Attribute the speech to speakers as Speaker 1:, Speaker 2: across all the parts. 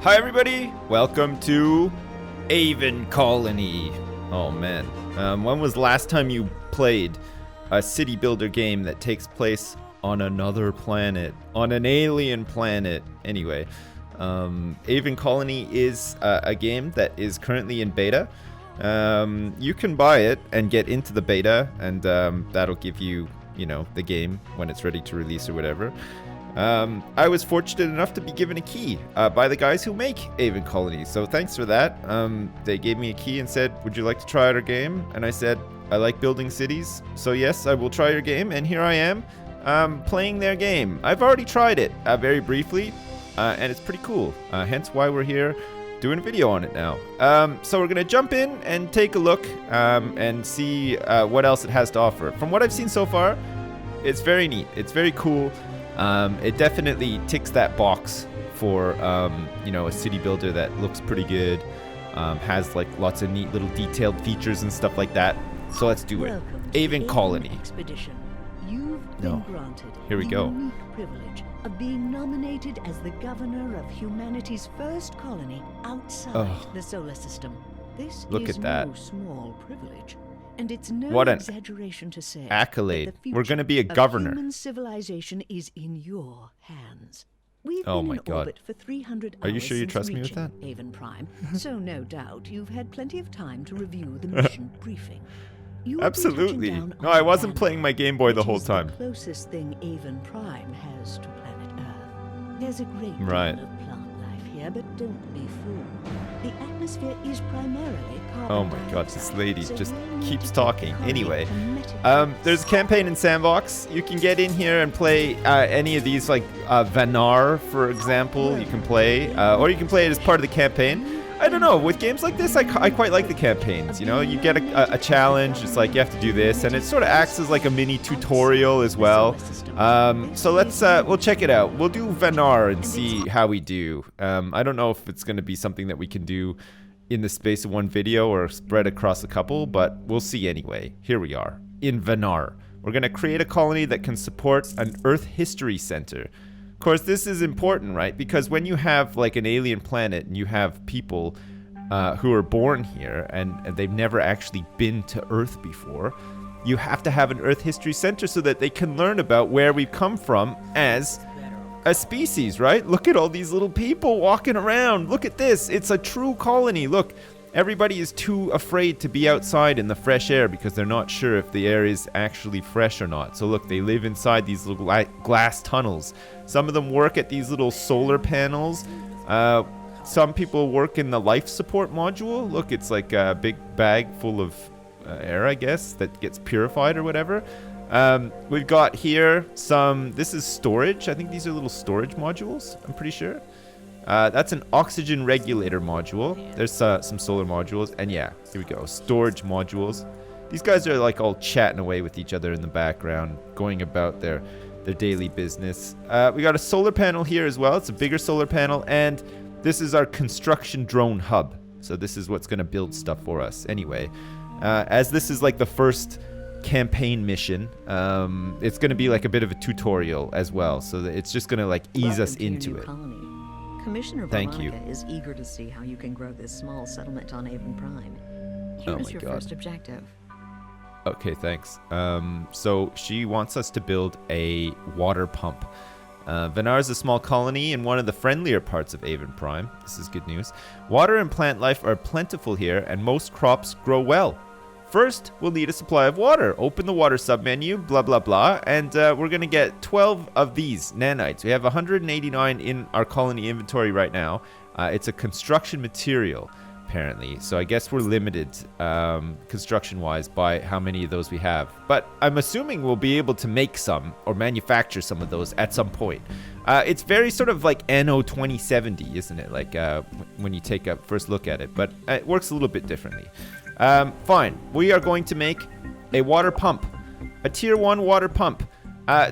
Speaker 1: Hi everybody, welcome to Aven Colony. Oh man, when was the last time you played a city builder game that takes place on another planet, on an alien planet? Anyway, Aven Colony is a game that is currently in beta. You can buy it and get into the beta, and that'll give you, the game when it's ready to release or whatever. I was fortunate enough to be given a key by the guys who make Aven Colony, so thanks for that. They gave me a key and said, would you like to try out our game? And I said, I like building cities, so yes, I will try your game, and here I am playing their game. I've already tried it very briefly, and it's pretty cool, hence why we're here doing a video on it now. So we're going to jump in and take a look and see what else it has to offer. From what I've seen so far, it's very neat, it's very cool. It definitely ticks that box for, a city builder that looks pretty good, has like lots of neat little detailed features and stuff like that. So let's do it. Aven Colony.
Speaker 2: Expedition. You've been granted
Speaker 1: Here we
Speaker 2: the
Speaker 1: go.
Speaker 2: unique privilege of being nominated as the governor of humanity's first colony outside the solar system. This
Speaker 1: Look
Speaker 2: is
Speaker 1: at that.
Speaker 2: no small privilege. And it's no
Speaker 1: What an
Speaker 2: exaggeration to say
Speaker 1: accolade.
Speaker 2: that the
Speaker 1: We're gonna be a
Speaker 2: future of
Speaker 1: governor.
Speaker 2: Human civilization is in your hands. We've
Speaker 1: Oh
Speaker 2: been
Speaker 1: my
Speaker 2: in
Speaker 1: God.
Speaker 2: orbit for 300
Speaker 1: Are you
Speaker 2: hours
Speaker 1: sure you
Speaker 2: since
Speaker 1: trust me with
Speaker 2: reaching
Speaker 1: that?
Speaker 2: Aven Prime, so no doubt you've had plenty of time to review the mission briefing. You will be
Speaker 1: Absolutely.
Speaker 2: touching down
Speaker 1: No,
Speaker 2: on
Speaker 1: I wasn't
Speaker 2: Planet
Speaker 1: playing my
Speaker 2: Earth,
Speaker 1: Game Boy the
Speaker 2: which
Speaker 1: whole
Speaker 2: is
Speaker 1: time.
Speaker 2: The closest thing Aven Prime has to planet Earth. There's a great
Speaker 1: Right.
Speaker 2: deal of plant life here, but don't be fooled. The atmosphere is primarily carbon
Speaker 1: Oh my god, this
Speaker 2: dioxide,
Speaker 1: lady
Speaker 2: so
Speaker 1: just
Speaker 2: we'll need
Speaker 1: keeps
Speaker 2: to keep
Speaker 1: talking.
Speaker 2: the colony
Speaker 1: Anyway,
Speaker 2: hermetically
Speaker 1: there's a campaign in Sandbox. You can get in here and play any of these, like Vanar, for example. You can play, or you can play it as part of the campaign. I don't know, with games like this, I quite like the campaigns, you get a challenge, it's like you have to do this, and it sort of acts as like a mini tutorial as well. So we'll check it out. We'll do Vanar and see how we do. I don't know if it's going to be something that we can do in the space of one video or spread across a couple, but we'll see anyway. Here we are, in Vanar. We're going to create a colony that can support an Earth History Center. Of course, this is important, right? Because when you have like an alien planet and you have people who are born here and they've never actually been to Earth before, you have to have an Earth History Center so that they can learn about where we've come from as a species, right? Look at all these little people walking around. Look at this. It's a true colony. Look, everybody is too afraid to be outside in the fresh air because they're not sure if the air is actually fresh or not. So look, they live inside these little glass tunnels. Some of them work at these little solar panels. Some people work in the life support module. Look, it's like a big bag full of air, I guess, that gets purified or whatever. We've got here this is storage. I think these are little storage modules, I'm pretty sure. That's an oxygen regulator module. There's some solar modules. And yeah, here we go. Storage modules. These guys are like all chatting away with each other in the background, going about their daily business. We got a solar panel here as well. It's a bigger solar panel. And this is our construction drone hub. So this is what's going to build stuff for us. Anyway, as this is like the first campaign mission, it's going to be like a bit of a tutorial as well. So that it's just going to like ease us into it.
Speaker 2: Commissioner
Speaker 1: Thank you.
Speaker 2: Veronica is eager to see how you can grow this small settlement on Aven Prime. Here
Speaker 1: Oh
Speaker 2: is
Speaker 1: my
Speaker 2: your
Speaker 1: God.
Speaker 2: first objective.
Speaker 1: Okay, thanks. So she wants us to build a water pump. Vanar is a small colony in one of the friendlier parts of Aven Prime. This is good news. Water and plant life are plentiful here, and most crops grow well. First, we'll need a supply of water. Open the water submenu, blah, blah, blah, and we're going to get 12 of these nanites. We have 189 in our colony inventory right now. It's a construction material, apparently, so I guess we're limited construction-wise by how many of those we have. But I'm assuming we'll be able to make some or manufacture some of those at some point. It's very sort of like Anno 2070, isn't it? Like when you take a first look at it, but it works a little bit differently. Fine. We are going to make a water pump, a tier 1 water pump.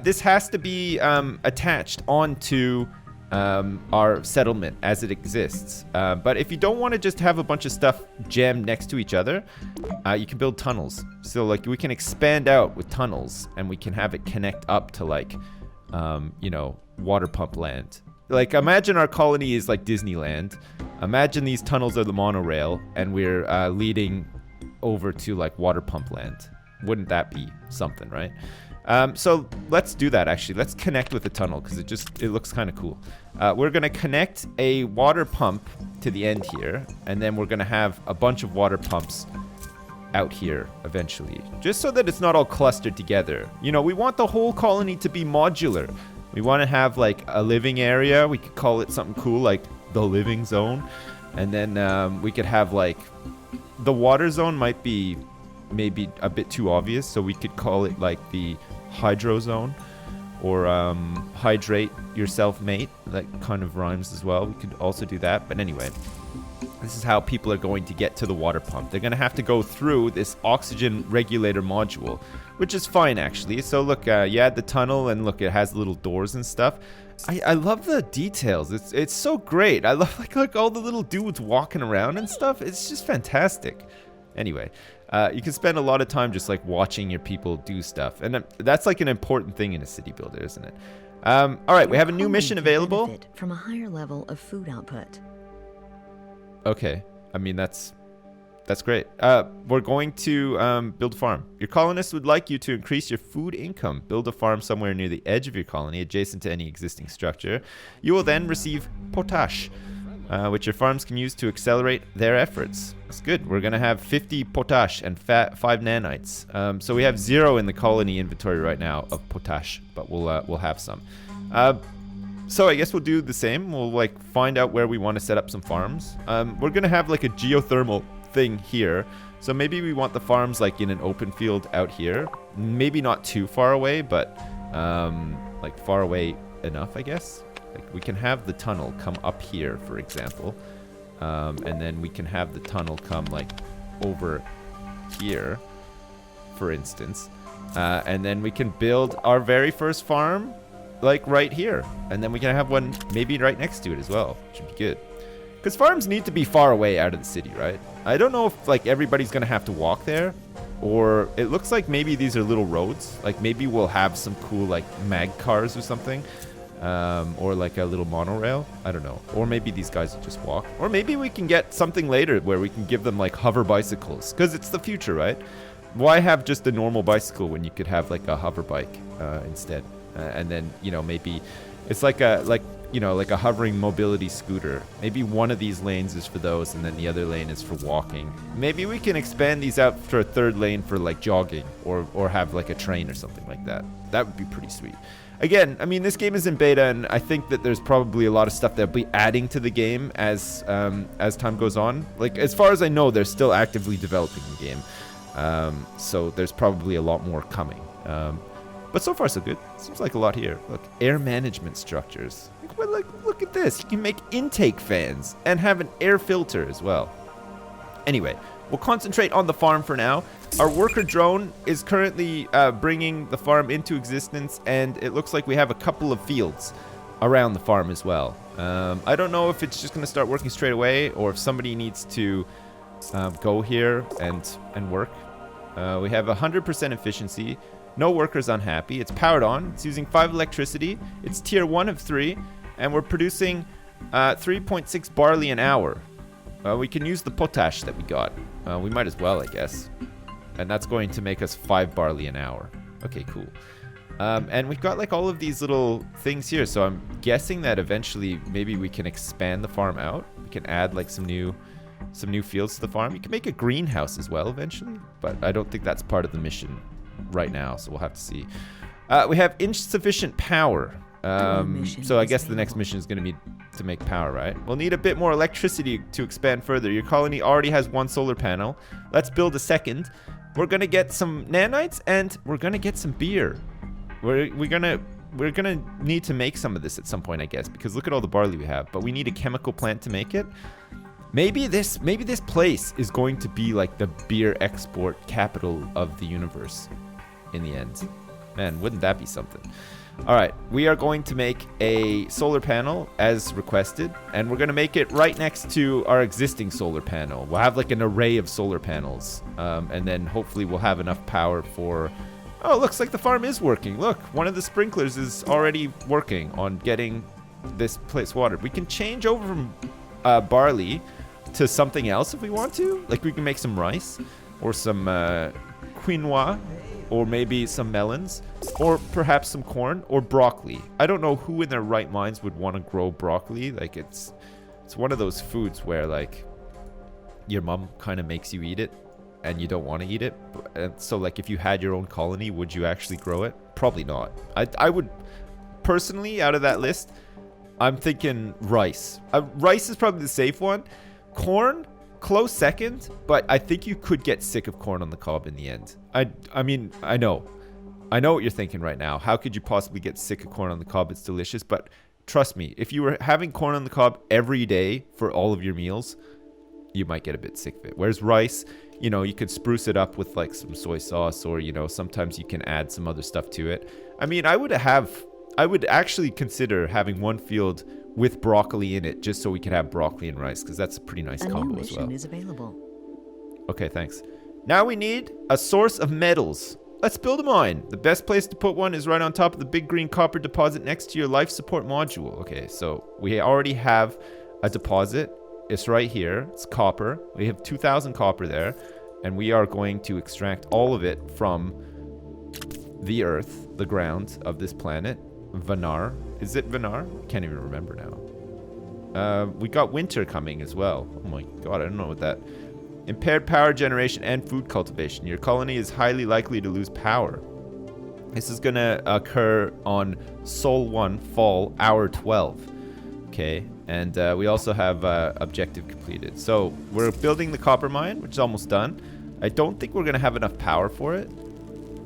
Speaker 1: This has to be attached onto our settlement as it exists. But if you don't want to just have a bunch of stuff jammed next to each other, you can build tunnels. So like we can expand out with tunnels and we can have it connect up to like, water pump land. like, imagine our colony is like Disneyland. Imagine these tunnels are the monorail, and we're leading over to like water pump land. Wouldn't that be something, right? So let's do that, actually. Let's connect with the tunnel, because it looks kind of cool. We're going to connect a water pump to the end here, and then we're going to have a bunch of water pumps out here eventually, just so that it's not all clustered together. You know, we want the whole colony to be modular. We want to have like a living area. We could call it something cool like the living zone. And then we could have like the water zone might be maybe a bit too obvious, so we could call it like the hydro zone, or hydrate yourself, mate. That kind of rhymes as well. We could also do that. But anyway, this is how people are going to get to the water pump. They're going to have to go through this oxygen regulator module, which is fine, actually. So look, you add the tunnel, and look, it has little doors and stuff. I love the details. It's so great. I love like all the little dudes walking around and stuff. It's just fantastic. Anyway, you can spend a lot of time just like watching your people do stuff, and that's like an important thing in a city builder, isn't it? All right, we have a new mission available.
Speaker 2: From a higher level of food output.
Speaker 1: Okay, I mean that's great. We're going to build a farm. Your colonists would like you to increase your food income. Build a farm somewhere near the edge of your colony, adjacent to any existing structure. You will then receive potash, which your farms can use to accelerate their efforts. That's good. We're going to have 50 potash and 5 nanites. So we have 0 in the colony inventory right now of potash, but we'll have some. So I guess we'll do the same. We'll like find out where we want to set up some farms. We're going to have like a geothermal thing here. So maybe we want the farms like in an open field out here. Maybe not too far away, but like far away enough, I guess. Like we can have the tunnel come up here, for example. And then we can have the tunnel come like over here, for instance. And then we can build our very first farm like right here. And then we can have one maybe right next to it as well. Should be good. Because farms need to be far away out of the city, right? I don't know if like everybody's going to have to walk there, or it looks like maybe these are little roads. Like maybe we'll have some cool like mag cars or something. Or like a little monorail. I don't know. Or maybe these guys will just walk. Or maybe we can get something later where we can give them like hover bicycles. Because it's the future, right? Why have just a normal bicycle when you could have like a hover bike instead? And then, you know, maybe it's like a hovering mobility scooter. Maybe one of these lanes is for those, and then the other lane is for walking. Maybe we can expand these out for a third lane for like jogging, or have like a train or something like that. That would be pretty sweet. Again, I mean, this game is in beta, and I think that there's probably a lot of stuff they'll be adding to the game as time goes on. Like, as far as I know, they're still actively developing the game. So there's probably a lot more coming. But so far, so good. Seems like a lot here. Look, air management structures. Look at this. You can make intake fans and have an air filter as well. Anyway, we'll concentrate on the farm for now. Our worker drone is currently bringing the farm into existence, and it looks like we have a couple of fields around the farm as well. I don't know if it's just going to start working straight away, or if somebody needs to go here and work. We have 100% efficiency. No workers unhappy. It's powered on. It's using 5 electricity. It's tier 1 of 3, and we're producing 3.6 barley an hour. We can use the potash that we got. We might as well, I guess. And that's going to make us 5 barley an hour. Okay, cool. And we've got like all of these little things here. So I'm guessing that eventually maybe we can expand the farm out. We can add like some new fields to the farm. You can make a greenhouse as well eventually, but I don't think that's part of the mission right now. So we'll have to see. We have insufficient power. So I guess the next mission is going to be to make power, right? We'll need a bit more electricity to expand further. Your colony already has 1 solar panel. Let's build a second. We're going to get some nanites, and we're going to get some beer. We're gonna need to make some of this at some point, I guess, because look at all the barley we have. But we need a chemical plant to make it. Maybe this place is going to be like the beer export capital of the universe in the end. Man, wouldn't that be something? All right, we are going to make a solar panel as requested, and we're going to make it right next to our existing solar panel. We'll have like an array of solar panels, and then hopefully we'll have enough power for... Oh, looks like the farm is working. Look, one of the sprinklers is already working on getting this place watered. We can change over from barley to something else if we want to. Like we can make some rice or some quinoa or maybe some melons or perhaps some corn or broccoli. I don't know who in their right minds would want to grow broccoli. Like it's one of those foods where like your mom kind of makes you eat it and you don't want to eat it. And so like if you had your own colony, would you actually grow it? Probably not. I would personally, out of that list, I'm thinking rice. Rice is probably the safe one. Corn, close second, but I think you could get sick of corn on the cob in the end. I mean, I know what you're thinking right now. How could you possibly get sick of corn on the cob? It's delicious, but trust me, if you were having corn on the cob every day for all of your meals, you might get a bit sick of it. Whereas rice, you know, you could spruce it up with like some soy sauce, or, you know, sometimes you can add some other stuff to it. I mean, I would actually consider having one field with broccoli in it just so we could have broccoli and rice, because that's a pretty nice combo as well.
Speaker 2: A new mission is available.
Speaker 1: Okay, thanks. Now we need a source of metals. Let's build a mine. The best place to put one is right on top of the big green copper deposit next to your life support module. Okay, so we already have a deposit. It's right here. It's copper. We have 2,000 copper there, and we are going to extract all of it from the earth, the ground of this planet. Vanar. Is it Vanar? Can't even remember now. We got winter coming as well. Oh my god, I don't know what that... Impaired power generation and food cultivation. Your colony is highly likely to lose power. This is going to occur on Sol 1, Fall, Hour 12. Okay, and we also have objective completed. So we're building the copper mine, which is almost done. I don't think we're going to have enough power for it.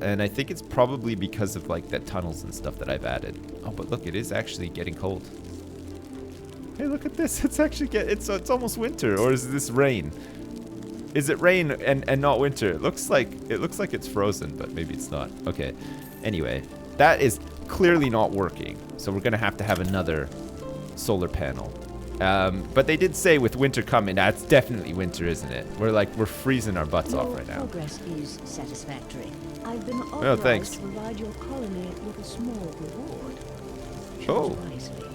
Speaker 1: And I think it's probably because of like the tunnels and stuff that I've added. Oh, but look, it is actually getting cold. Hey, look at this. It's actually it's almost winter. Or is this rain? Is it rain and not winter? It looks like it's frozen, but maybe it's not. Okay. Anyway, that is clearly not working. So we're going to have another solar panel. But they did say with winter coming, that's definitely winter, isn't it? We're freezing our butts off right now.
Speaker 2: Progress is satisfactory. I've been authorized to provide your colony with a small reward. Choose wisely.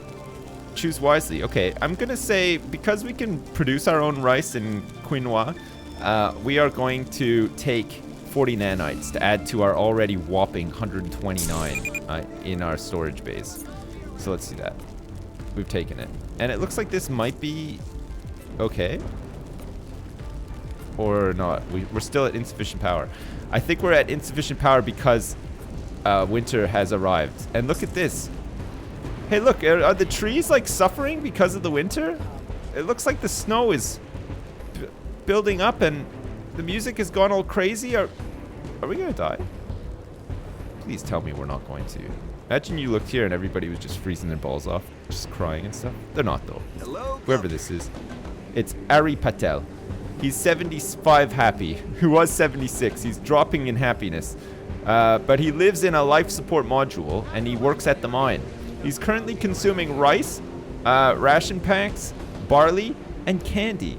Speaker 1: Choose wisely. Okay, I'm gonna say because we can produce our own rice and quinoa, we are going to take 40 nanites to add to our already whopping 129 in our storage base. So let's do that. We've taken it. And it looks like this might be okay. Or not. We're still at insufficient power. I think we're at insufficient power because winter has arrived. And look at this. Hey, look. Are the trees like suffering because of the winter? It looks like the snow is building up and the music has gone all crazy. Are we going to die? Please tell me we're not going to. Imagine you looked here and everybody was just freezing their balls off, just crying and stuff. They're not, though.
Speaker 3: Hello,
Speaker 1: whoever this is. It's Ari Patel. He's 75 happy. He was 76. He's dropping in happiness. But he lives in a life support module and he works at the mine. He's currently consuming rice, ration packs, barley, and candy.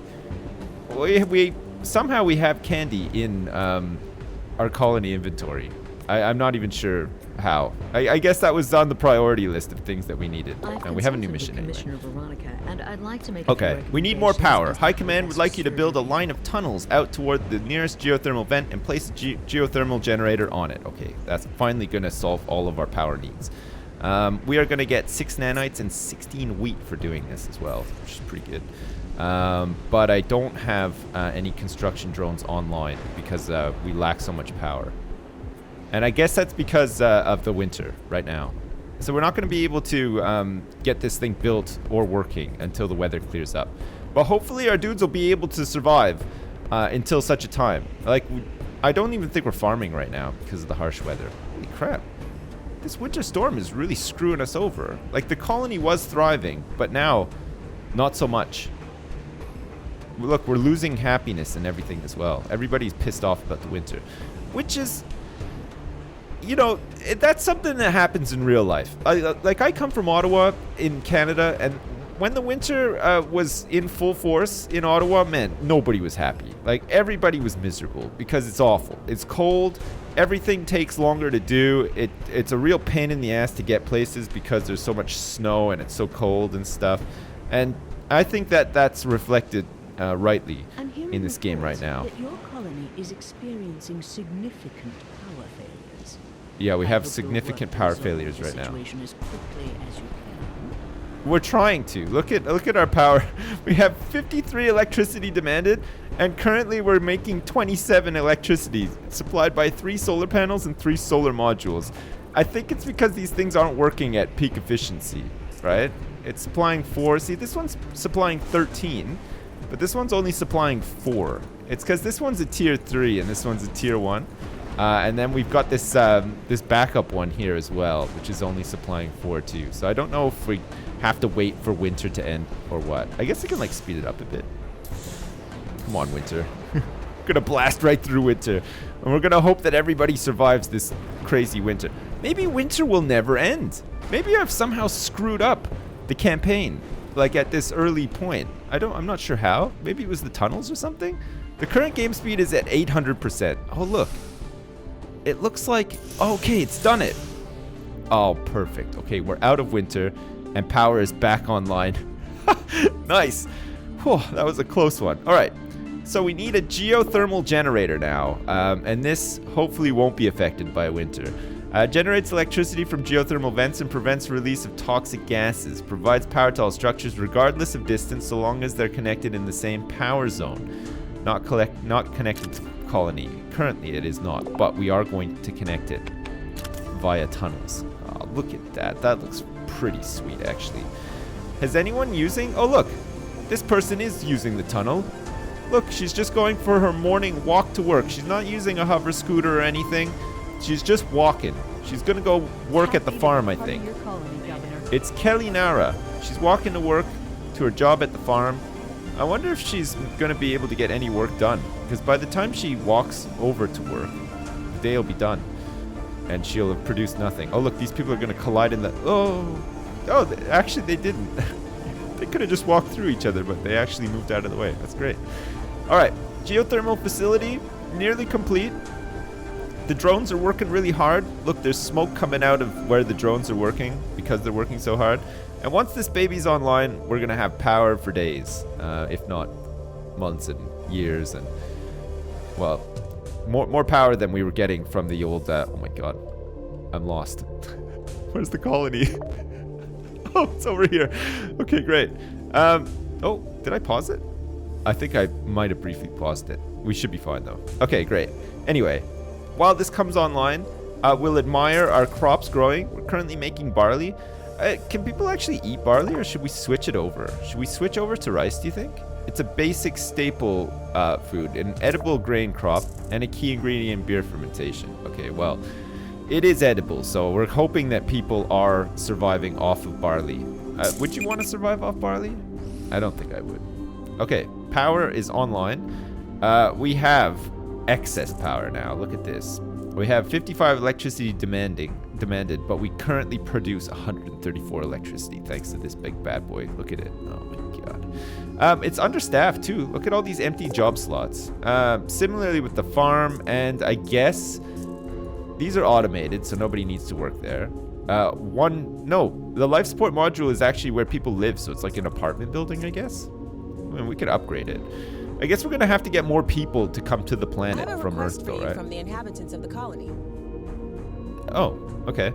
Speaker 1: Somehow we have candy in our colony inventory. I'm not even sure how. I guess that was on the priority list of things that we needed. And we have a new mission anyway.
Speaker 2: And I'd like to make
Speaker 1: okay, we need more power. High Command would like you to build a line of tunnels out toward the nearest geothermal vent and place a geothermal generator on it. Okay, that's finally going to solve all of our power needs. We are going to get 6 nanites and 16 wheat for doing this as well, which is pretty good. But I don't have any construction drones online because we lack so much power. And I guess that's because of the winter right now. So we're not going to be able to get this thing built or working until the weather clears up. But hopefully our dudes will be able to survive until such a time. Like, I don't even think we're farming right now because of the harsh weather. Holy crap. This winter storm is really screwing us over. Like, the colony was thriving, but now, not so much. Look, we're losing happiness and everything as well. Everybody's pissed off about the winter. Which is, you know, that's something that happens in real life. I come from Ottawa in Canada, and when the winter was in full force in Ottawa, man, nobody was happy. Like, everybody was miserable because it's awful. It's cold. Everything takes longer to do. It's a real pain in the ass to get places because there's so much snow and it's so cold and stuff. And I think that that's reflected rightly in this game right now.
Speaker 2: That your colony is experiencing significant power failures.
Speaker 1: Yeah, we have significant power failures right now.
Speaker 2: Situation as quickly as you can.
Speaker 1: We're trying to. Look at our power. We have 53 electricity demanded, and currently we're making 27 electricity, supplied by 3 solar panels and 3 solar modules. I think it's because these things aren't working at peak efficiency, right? It's supplying 4. See, this one's supplying 13, but this one's only supplying 4. It's because this one's a tier 3 and this one's a tier 1. And then we've got this this backup one here as well, which is only supplying 4 too. So I don't know if we have to wait for winter to end or what. I guess I can like speed it up a bit. Come on, winter. Gonna blast right through winter. And we're gonna hope that everybody survives this crazy winter. Maybe winter will never end. Maybe I've somehow screwed up the campaign, like at this early point. I'm not sure how. Maybe it was the tunnels or something. The current game speed is at 800%. Oh, look. It looks like, okay, it's done it. Oh, perfect. Okay, we're out of winter and power is back online. Nice. Whew, that was a close one. All right. So we need a geothermal generator now. And this hopefully won't be affected by winter. Generates electricity from geothermal vents and prevents release of toxic gases. Provides power to all structures regardless of distance so long as they're connected in the same power zone. Not connected to colony. Currently it is not, but we are going to connect it via tunnels. Oh, look at that. That looks pretty sweet, actually. Has anyone using... Oh, look. This person is using the tunnel. Look, she's just going for her morning walk to work. She's not using a hover scooter or anything. She's just walking. She's going to go work at the farm, I think. It's Kelly Nara. She's walking to work, to her job at the farm. I wonder if she's going to be able to get any work done. Because by the time she walks over to work, the day will be done. And she'll have produced nothing. Oh, look, these people are going to collide in the... Oh, actually, they didn't. They could have just walked through each other, but they actually moved out of the way. That's great. All right, geothermal facility, nearly complete. The drones are working really hard. Look, there's smoke coming out of where the drones are working because they're working so hard. And once this baby's online, we're going to have power for days, if not months and years. And, well, more power than we were getting from the old... oh, my God. I'm lost. Where's the colony? Oh, it's over here. Okay, great. Oh, did I pause it? I think I might have briefly paused it. We should be fine, though. Okay, great. Anyway, while this comes online, we'll admire our crops growing. We're currently making barley. Can people actually eat barley, or should we switch it over? Should we switch over to rice, do you think? It's a basic staple food, an edible grain crop, and a key ingredient in beer fermentation. Okay, well, it is edible, so we're hoping that people are surviving off of barley. Would you want to survive off barley? I don't think I would. Okay, power is online. We have excess power now. Look at this. We have 55 electricity demanded, but we currently produce 134 electricity thanks to this big bad boy. Look at it. Oh my God. It's understaffed too. Look at all these empty job slots. Similarly with the farm, and I guess these are automated, so nobody needs to work there. The life support module is actually where people live, so it's like an apartment building, I guess. I mean, we could upgrade it. I guess we're gonna have to get more people to come to the planet from Earth, though, right?
Speaker 3: From the inhabitants of the colony.
Speaker 1: Oh, okay.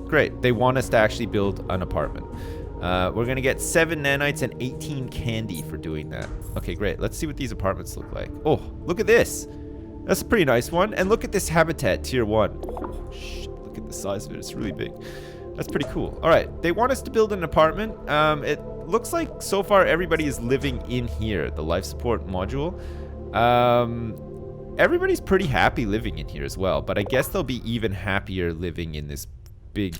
Speaker 1: Great. They want us to actually build an apartment. We're gonna get 7 nanites and 18 candy for doing that. Okay, great. Let's see what these apartments look like. Oh, look at this. That's a pretty nice one. And look at this habitat, tier 1. Oh, shit. Look at the size of it. It's really big. That's pretty cool. All right. They want us to build an apartment. It looks like so far everybody is living in here, the life support module. Everybody's pretty happy living in here as well, but I guess they'll be even happier living in this big,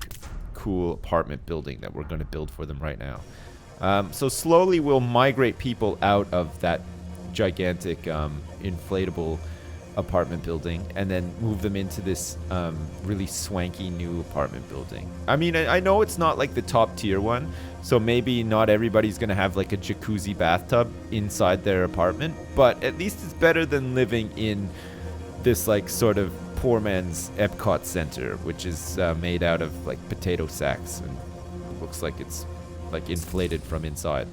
Speaker 1: cool apartment building that we're going to build for them right now. So slowly we'll migrate people out of that gigantic inflatable apartment building and then move them into this really swanky new apartment building. I mean, I know it's not like the top tier one, so maybe not everybody's gonna have like a jacuzzi bathtub inside their apartment, but at least it's better than living in this like sort of poor man's Epcot Center, which is made out of like potato sacks and looks like it's like inflated from inside.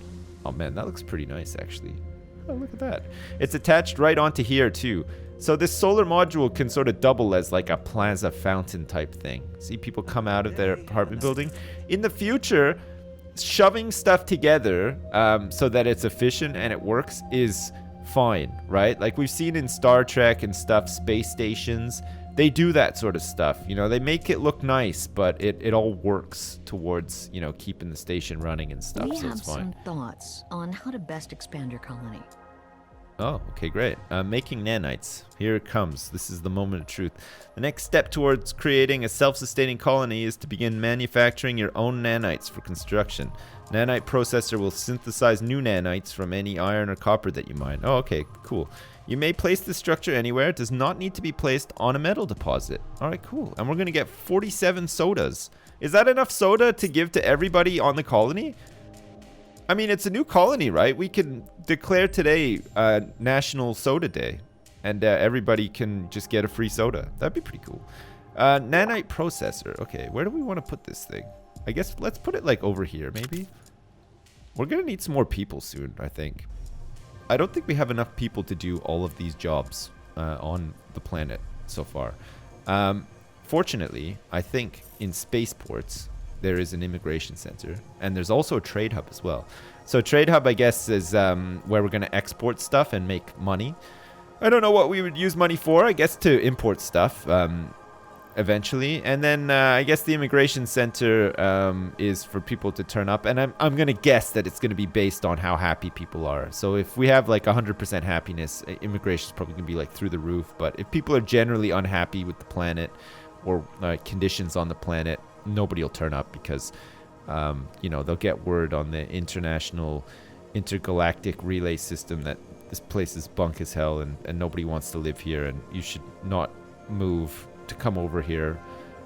Speaker 1: Oh man, that looks pretty nice actually. Oh, look at that. It's attached right onto here too. So this solar module can sort of double as like a plaza fountain type thing. See people come out of their apartment building. In the future, shoving stuff together so that it's efficient and it works is fine, right? Like we've seen in Star Trek and stuff, space stations, they do that sort of stuff. You know, they make it look nice, but it all works towards, you know, keeping the station running and stuff, so it's fine.
Speaker 2: We have some thoughts on how to best expand your colony.
Speaker 1: Oh, okay, great. Making nanites. Here it comes. This is the moment of truth. The next step towards creating a self-sustaining colony is to begin manufacturing your own nanites for construction. Nanite processor will synthesize new nanites from any iron or copper that you mine. Oh, okay, cool. You may place this structure anywhere. It does not need to be placed on a metal deposit. All right, cool. And we're going to get 47 sodas. Is that enough soda to give to everybody on the colony? I mean, it's a new colony, right? We can declare today National Soda Day, and everybody can just get a free soda. That'd be pretty cool. Nanite processor. Okay, where do we want to put this thing? I guess let's put it like over here, maybe. We're going to need some more people soon, I think. I don't think we have enough people to do all of these jobs on the planet so far. Fortunately, I think in spaceports, there is an immigration center, and there's also a trade hub as well. So trade hub, I guess, is where we're going to export stuff and make money. I don't know what we would use money for. I guess to import stuff eventually. And then I guess the immigration center is for people to turn up. And I'm going to guess that it's going to be based on how happy people are. So if we have like 100% happiness, immigration is probably going to be like through the roof. But if people are generally unhappy with the planet or conditions on the planet, nobody will turn up because, you know, they'll get word on the international intergalactic relay system that this place is bunk as hell and nobody wants to live here and you should not move to come over here.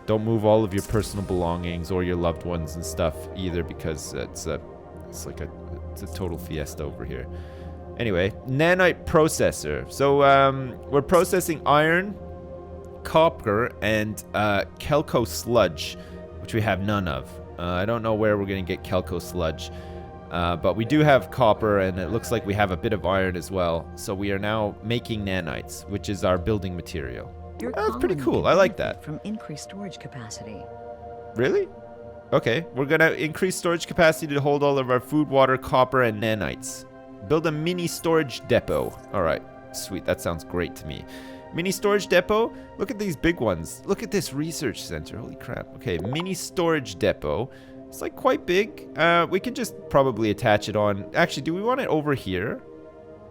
Speaker 1: Don't move all of your personal belongings or your loved ones and stuff either because it's a total fiesta over here. Anyway, nanite processor. So we're processing iron, copper, and Kelco sludge, which we have none of. I don't know where we're going to get Kelco sludge, but we do have copper, and it looks like we have a bit of iron as well. So we are now making nanites, which is our building material. That's pretty cool. I like that.
Speaker 2: From increased storage capacity.
Speaker 1: Really? Okay, we're going to increase storage capacity to hold all of our food, water, copper, and nanites. Build a mini storage depot. All right, sweet. That sounds great to me. Mini storage depot. Look at these big ones. Look at this research center. Holy crap. Okay, mini storage depot. It's like quite big. We can just probably attach it on. Actually, do we want it over here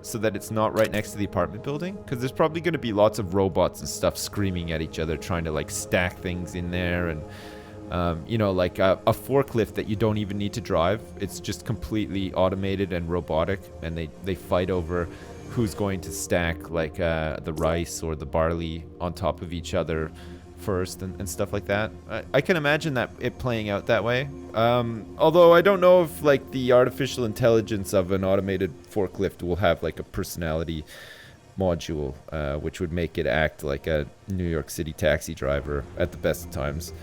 Speaker 1: so that it's not right next to the apartment building? Because there's probably going to be lots of robots and stuff screaming at each other, trying to like stack things in there. And, you know, like a forklift that you don't even need to drive. It's just completely automated and robotic. And they fight over who's going to stack like the rice or the barley on top of each other first and stuff like that. I can imagine that it playing out that way. Although I don't know if like the artificial intelligence of an automated forklift will have like a personality module, which would make it act like a New York City taxi driver at the best of times.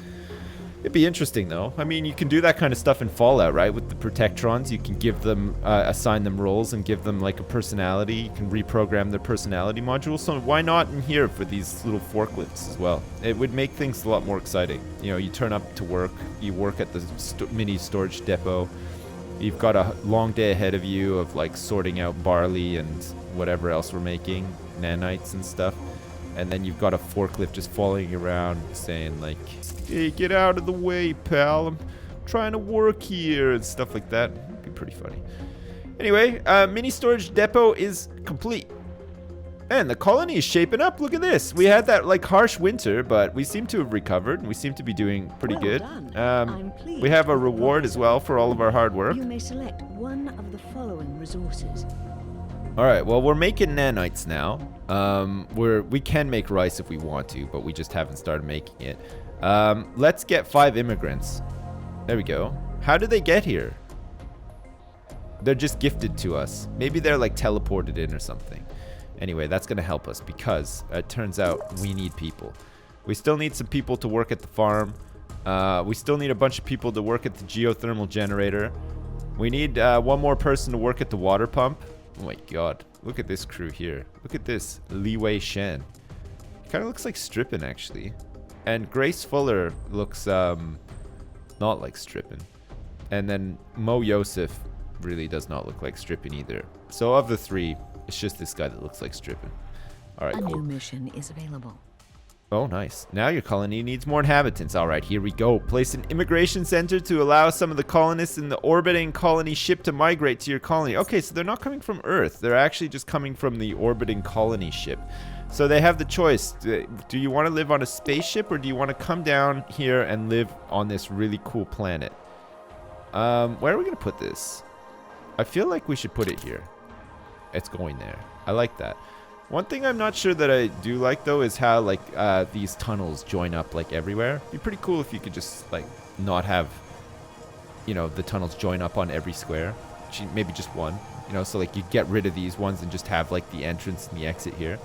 Speaker 1: It'd be interesting, though. I mean, you can do that kind of stuff in Fallout, right? With the Protectrons, you can give them, assign them roles and give them, like, a personality. You can reprogram their personality module. So why not in here for these little forklifts as well? It would make things a lot more exciting. You know, you turn up to work, you work at the mini storage depot. You've got a long day ahead of you of, like, sorting out barley and whatever else we're making, nanites and stuff. And then you've got a forklift just following you around saying, like, hey, get out of the way, pal. I'm trying to work here and stuff like that. It'd be pretty funny. Anyway, mini storage depot is complete. And the colony is shaping up. Look at this. We had that, like, harsh winter, but we seem to have recovered. And we seem to be doing pretty good. We have a reward as well for all of our hard work.
Speaker 2: You may select one of the following resources.
Speaker 1: All right, well, we're making nanites now. We can make rice if we want to, but we just haven't started making it. Let's get 5 immigrants. There we go. How did they get here? They're just gifted to us. Maybe they're like teleported in or something. Anyway, that's going to help us because it turns out we need people. We still need some people to work at the farm. We still need a bunch of people to work at the geothermal generator. We need one more person to work at the water pump. Oh my god. Look at this crew here. Look at this. Li Wei Shen. Kind of looks like Strippin, actually. And Grace Fuller looks not like Strippin. And then Mo Yosef really does not look like Strippin either. So of the 3, it's just this guy that looks like Strippin. Alright, cool.
Speaker 2: A new mission is available.
Speaker 1: Oh, nice. Now your colony needs more inhabitants. All right, here we go. Place an immigration center to allow some of the colonists in the orbiting colony ship to migrate to your colony. Okay, so they're not coming from Earth. They're actually just coming from the orbiting colony ship. So they have the choice. Do you want to live on a spaceship or do you want to come down here and live on this really cool planet? Where are we going to put this? I feel like we should put it here. It's going there. I like that. One thing I'm not sure that I do like, though, is how, like, these tunnels join up, like, everywhere. It'd be pretty cool if you could just, like, not have, you know, the tunnels join up on every square. Maybe just one, you know, so, like, you get rid of these ones and just have, like, the entrance and the exit here.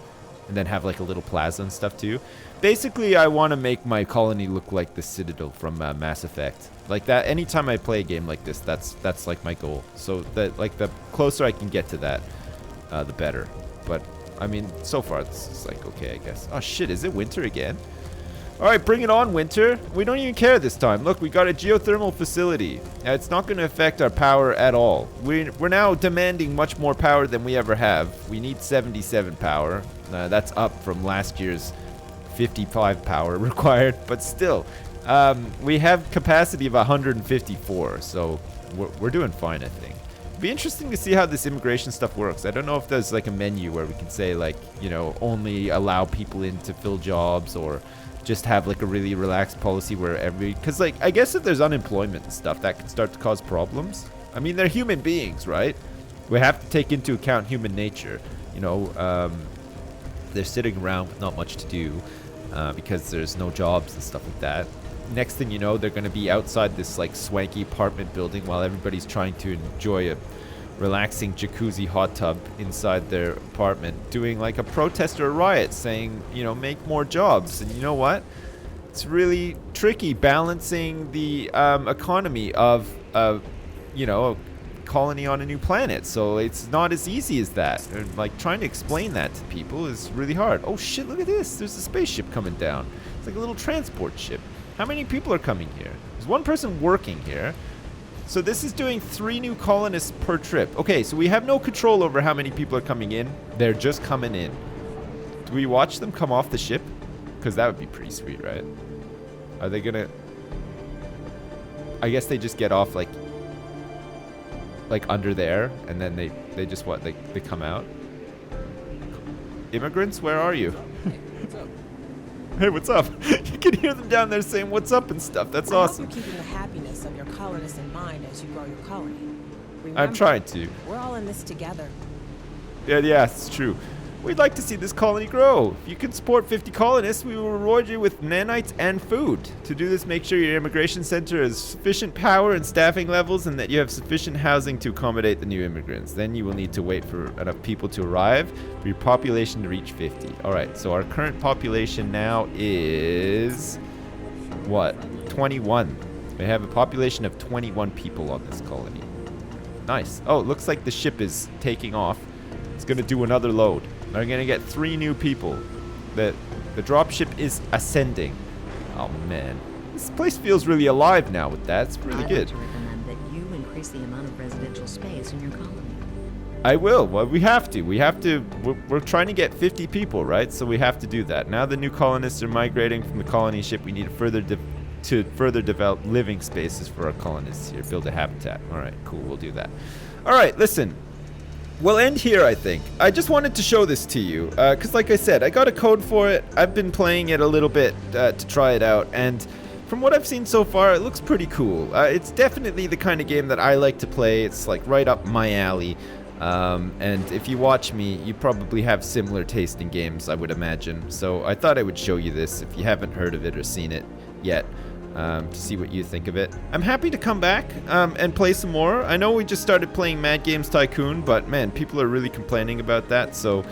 Speaker 1: And then have, like, a little plaza and stuff, too. Basically, I want to make my colony look like the Citadel from Mass Effect. Like, that, anytime I play a game like this, that's like, my goal. So, that, like, the closer I can get to that, the better. But I mean, so far, it's like, okay, I guess. Oh, shit, is it winter again? All right, bring it on, winter. We don't even care this time. Look, we got a geothermal facility. It's not going to affect our power at all. We're now demanding much more power than we ever have. We need 77 power. That's up from last year's 55 power required. But still, we have capacity of 154, so we're doing fine, I think. Be interesting to see how this immigration stuff works. I don't know if there's like a menu where we can say, like, you know, only allow people in to fill jobs, or just have like a really relaxed policy where because like I guess if there's unemployment and stuff, that could start to cause problems. I mean, they're human beings, right? We have to take into account human nature. You know, they're sitting around with not much to do because there's no jobs and stuff like that. Next thing you know, they're going to be outside this like swanky apartment building while everybody's trying to enjoy a relaxing jacuzzi hot tub inside their apartment, doing like a protest or a riot saying, you know, make more jobs. And you know what? It's really tricky balancing the economy of, you know, a colony on a new planet. So it's not as easy as that. And, like, trying to explain that to people is really hard. Oh shit, look at this. There's a spaceship coming down. It's like a little transport ship. How many people are coming here? There's one person working here. So this is doing 3 new colonists per trip. Okay, so we have no control over how many people are coming in. They're just coming in. Do we watch them come off the ship? Because that would be pretty sweet, right? Are they gonna... I guess they just get off like under there, and then they just what? They come out? Immigrants, where are you? Hey, what's up? You can hear them down there saying what's up and stuff. That's awesome.
Speaker 3: I hope you're keeping the happiness of your colonists in mind as you grow your colony. Remember,
Speaker 1: I'm trying to.
Speaker 3: We're all in this together.
Speaker 1: Yeah, it's true. We'd like to see this colony grow. If you can support 50 colonists, we will reward you with nanites and food. To do this, make sure your immigration center has sufficient power and staffing levels, and that you have sufficient housing to accommodate the new immigrants. Then you will need to wait for enough people to arrive for your population to reach 50. Alright, so our current population now is... what? 21. We have a population of 21 people on this colony. Nice. Oh, it looks like the ship is taking off. It's going to do another load. They're going to get 3 new people. The dropship is ascending. Oh, man. This place feels really alive now with that. It's really good.
Speaker 2: I'd like to recommend that you increase the amount of residential space in your colony.
Speaker 1: I will. Well, we have to. We're trying to get 50 people, right? So we have to do that. Now the new colonists are migrating from the colony ship. We need to further develop living spaces for our colonists here. Build a habitat. All right, cool. We'll do that. All right, listen. We'll end here, I think. I just wanted to show this to you, because like I said, I got a code for it. I've been playing it a little bit to try it out, and from what I've seen so far, it looks pretty cool. It's definitely the kind of game that I like to play. It's like right up my alley. And if you watch me, you probably have similar taste in games, I would imagine. So I thought I would show you this if you haven't heard of it or seen it yet, to see what you think of it. I'm happy to come back and play some more. I know we just started playing Mad Games Tycoon, but man, people are really complaining about that. So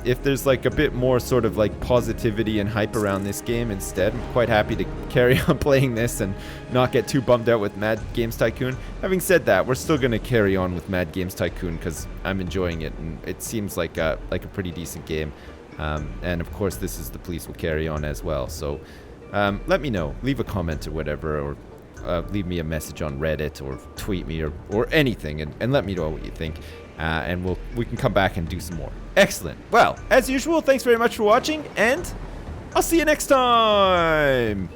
Speaker 1: if there's like a bit more sort of like positivity and hype around this game instead, I'm quite happy to carry on playing this and not get too bummed out with Mad Games Tycoon. Having said that, we're still going to carry on with Mad Games Tycoon because I'm enjoying it and it seems like a pretty decent game. And of course, this is The Police Will Carry On as well. So let me know. Leave a comment or whatever, or leave me a message on Reddit or tweet me or anything and let me know what you think. And we can come back and do some more. Excellent. Well, as usual, thanks very much for watching, and I'll see you next time.